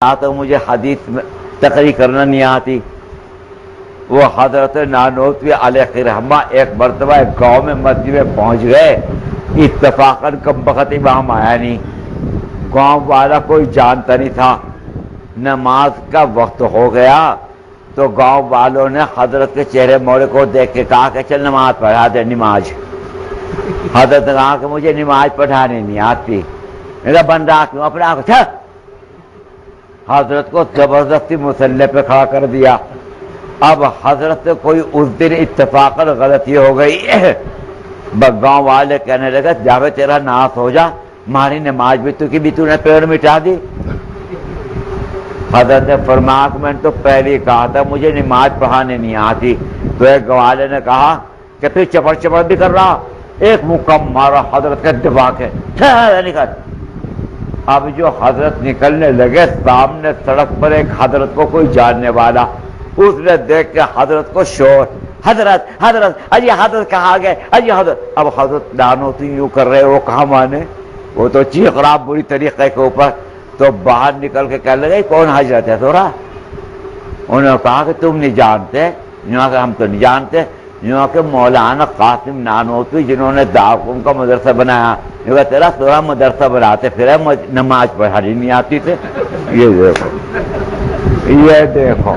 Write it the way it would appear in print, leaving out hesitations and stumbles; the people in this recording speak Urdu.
تو مجھے حدیث میں تقریر کرنا نہیں آتی. وہ حضرت نانوتوی علیہ رحمہ ایک مرتبہ ایک گاؤں میں مسجد میں پہنچ گئے. اتفاقاً کم بخت امام آیا نہیں. گاؤں والا کوئی جانتا نہیں تھا. نماز کا وقت ہو گیا تو گاؤں والوں نے حضرت کے چہرے موڑے کو دیکھ کے کہا کہ چل نماز پڑھا دے. نماز حضرت نے کہا کہ مجھے نماز پڑھانے نہیں آتی. میرا بن رہا کیوں اپنے آپ کو. حضرت کو زبردستی مسلح پہ کھڑا کر دیا. اب حضرت سے کوئی اس دن اتفاقاً غلطی ہو گئی. گاؤں والے کہنے لگے جاوے تیرا ناس ہو جا, ہماری نماز بھی تو کی بھی تو نے پیڑ مٹا دی. حضرت نے فرمایا کہ میں نے تو پہلے ہی کہا تھا مجھے نماز پڑھانے نہیں آتی. تو ایک والے نے کہا کہ تو چپڑ چپڑ بھی کر رہا. ایک مکم مارا حضرت کا دبا کے نکل. اب جو حضرت نکلنے لگے سامنے سڑک پر ایک حضرت کو کوئی جاننے والا, اس نے دیکھ کے حضرت کو شور, حضرت حضرت اجی حضرت کہاں گئے اجی حضرت. اب حضرت دانو تو یوں کر رہے, وہ کہاں مانے, وہ تو چیخ رہا بری طریقے کے اوپر. تو باہر نکل کے کہنے لگے کون حضرت ہے تھوڑا. انہوں نے کہا کہ تم نہیں جانتے. یوں کہ ہم تو نہیں جانتے. یوں کہ مولانا قاسم نانوتوی جنہوں نے دارالعلوم کا مدرسہ بنایا, تیرا تھوڑا مدرسہ بناتے پھر نماز پڑھانی نہیں آتی تھے. یہ دیکھو یہ دیکھو